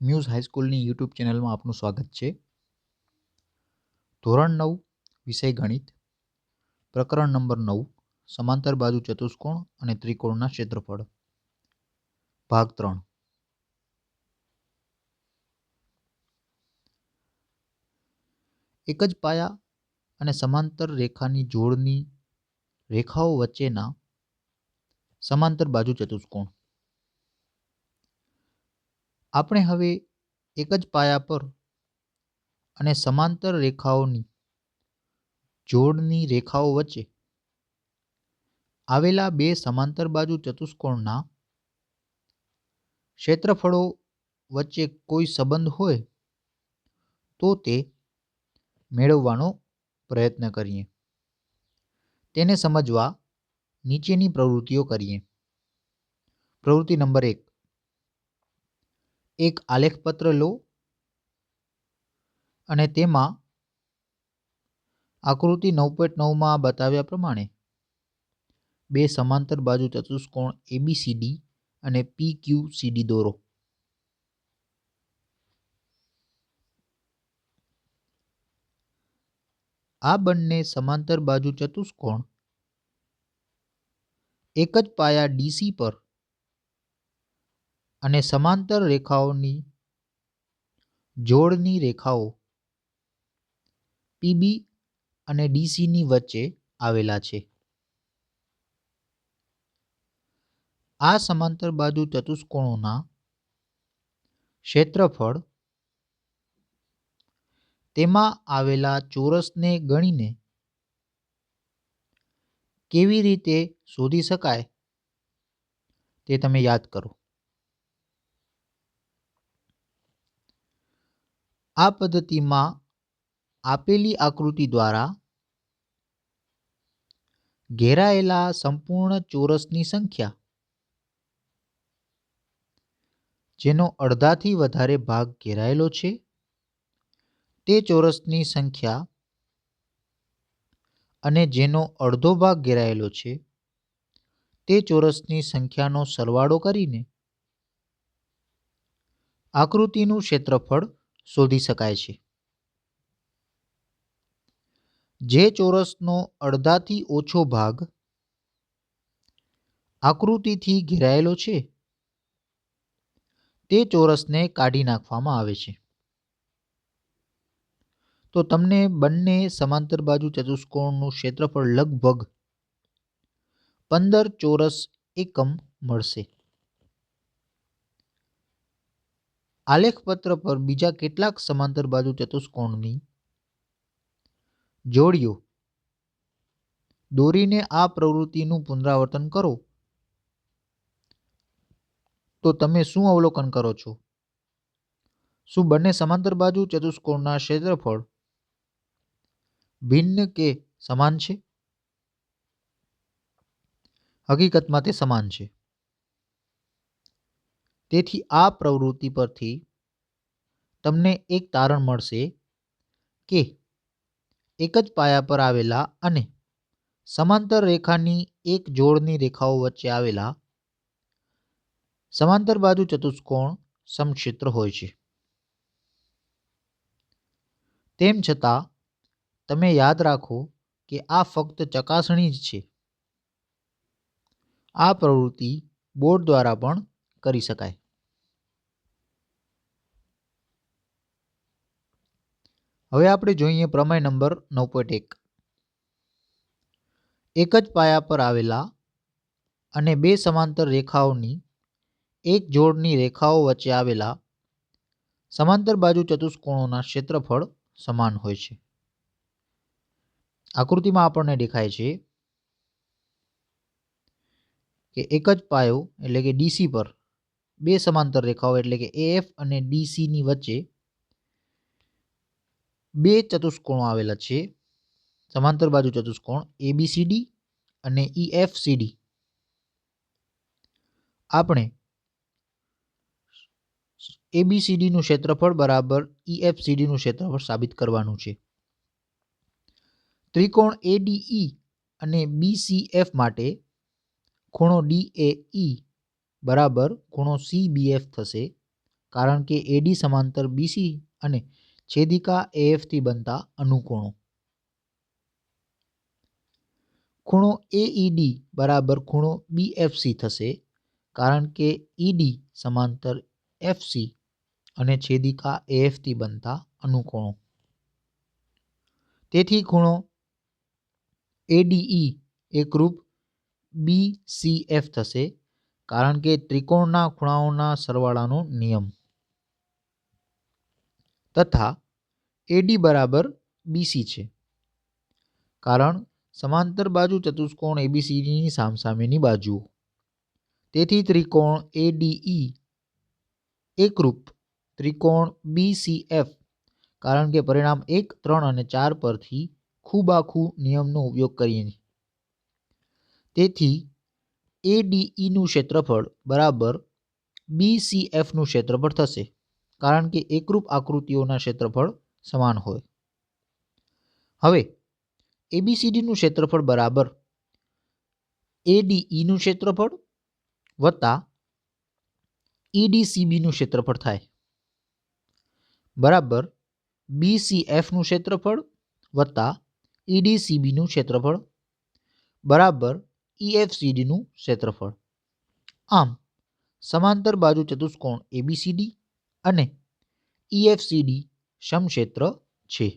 Muse હાઈસ્કૂલની YouTube ચેનલમાં આપનું સ્વાગત છે. ધોરણ 9 વિષય ગણિત, પ્રકરણ નંબર 9 સમાંતર બાજુ ચતુષ્કોણ અને ત્રિકોણના ક્ષેત્રફળ, ભાગ 3. એક જ પાયા અને સમાંતર રેખાની જોડની રેખાઓ વચ્ચેના સમાંતર બાજુ ચતુષ્કોણ. આપણે હવે એક જ પાયા પર અને સમાંતર રેખાઓની જોડની રેખાઓ વચ્ચે આવેલા બે સમાંતર બાજુ ચતુષ્કોણના ક્ષેત્રફળો વચ્ચે કોઈ સંબંધ હોય તો તે મેળવવાનો પ્રયત્ન કરીએ. તેને સમજવા નીચેની પ્રવૃત્તિઓ કરીએ. પ્રવૃત્તિ નંબર 1. એક આલેખપત્ર લો અને તેમાં આકૃતિ 9.9માં બતાવ્યા પ્રમાણે બે સમાંતર બાજુ ચતુષ્કોણ ABCD અને PQCD દોરો. આ બંને સમાંતર બાજુ ચતુષ્કોણ એક જ પાયા DC પર અને સમાંતર રેખાઓની જોડની રેખાઓ PB અને DC ની વચ્ચે આવેલા છે. આ સમાંતર બાજુ ચતુષ્કોણોના ક્ષેત્રફળ તેમાં આવેલા ચોરસને ગણીને કેવી રીતે શોધી શકાય તે તમે યાદ કરો. આ પદ્ધતિમાં આપેલી આકૃતિ દ્વારા ઘેરાયેલા સંપૂર્ણ ચોરસની સંખ્યા, જેનો અડધાથી વધારે ભાગ ઘેરાયેલો છે, તે ચોરસની સંખ્યા અને જેનો અડધો ભાગ ઘેરાયેલો છે તે ચોરસની સંખ્યાનો સરવાળો કરીને આકૃતિનું ક્ષેત્રફળ શોધી શકાય છે. જે ચોરસનો અડધાથી ઓછો ભાગ આકૃતિથી ઘેરાયેલો છે તે ચોરસને કાઢી નાખવામાં આવે છે. તો તમને બંને સમાંતર બાજુ ચતુષ્કોણનું ક્ષેત્રફળ લગભગ 15 ચોરસ એકમ મળશે. આલેખપત્ર પર બીજા કેટલાક સમાંતર બાજુ ચતુષ્કોણની જોડીઓ દોરીને આ પ્રવૃત્તિનું પુનરાવર્તન કરો તો તમે શું અવલોકન કરો છો? શું બંને સમાંતર બાજુ ચતુષ્કોણના ક્ષેત્રફળ ભિન્ન કે સમાન છે? હકીકતમાં તે સમાન છે. તેથી આ પ્રવૃત્તિ પરથી તમને એક તારણ મળશે કે એક જ પાયા પર આવેલા અને સમાંતર રેખાની એક જોડની રેખાઓ વચ્ચે આવેલા સમાંતર બાજુ ચતુષ્કોણ સમક્ષેત્ર હોય છે. તેમ છતાં તમે યાદ રાખો કે આ ફક્ત ચકાસણી જ છે. આ પ્રવૃત્તિ બોર્ડ દ્વારા પણ કરી શકાય. હવે આપણે જોઈએ પ્રમેય નંબર 9.1. એક જ પાયા પર આવેલા અને બે સમાંતર રેખાઓની એક જોડની રેખાઓ વચ્ચે આવેલા સમાંતર બાજુ ચતુષ્કોણોના ક્ષેત્રફળ સમાન હોય છે. આકૃતિમાં આપણને દેખાય છે કે એક જ પાયો એટલે કે DC પર બે સમાંતર રેખાઓ એટલે કે AF અને DC ની વચ્ચે બે ચતુષ્કોણો આવેલા છે. સમાંતર બાજુ ચતુષ્કોણ ABCD અને EFCD. આપણે ABCD નું ક્ષેત્રફળ બરાબર EFCD નું ક્ષેત્રફળ સાબિત કરવાનું છે. ત્રિકોણ ADE અને BCF માટે ખૂણો DAE બરાબર ખૂણો CBF થશે કારણ કે AD સમાંતર BC અને છેદિકા AF થી બનતા અનુકોણો. ખૂણો AED બરાબર ખૂણો BFC થશે કારણ કે ED સમાંતર FC અને છેદિકા AF થી બનતા અનુકોણો. તેથી ખૂણો ADE એકરૂપ BCF થશે કારણ કે ત્રિકોણના ખૂણાઓના સરવાળાનો નિયમ. તથા AD બરાબર BC છે કારણ સમાંતર બાજુ ચતુષ્કોણ ABCDની સામસામેની બાજુઓ. તેથી ત્રિકોણ ADE એકરૂપ ત્રિકોણ BCF કારણ કે પરિણામ 1, 3 અને 4 પરથી ખૂબાખૂ નિયમનો ઉપયોગ કરીને. તેથી ADEનું ક્ષેત્રફળ બરાબર BCFનું ક્ષેત્રફળ થશે કારણ કે એકરૂપ આકૃતિઓના ક્ષેત્રફળ સમાન હોય. હવે ABCDનું ક્ષેત્રફળ બરાબર ADEનું ક્ષેત્રફળ વત્તા EDCBનું ક્ષેત્રફળ થાય બરાબર BCFનું ક્ષેત્રફળ વત્તા EDCBનું ક્ષેત્રફળ બરાબર EFCDનું ક્ષેત્રફળ. આમ સમાંતર બાજુ ચતુષ્કોણ ABCD અને EFCD સમક્ષેત્ર છે.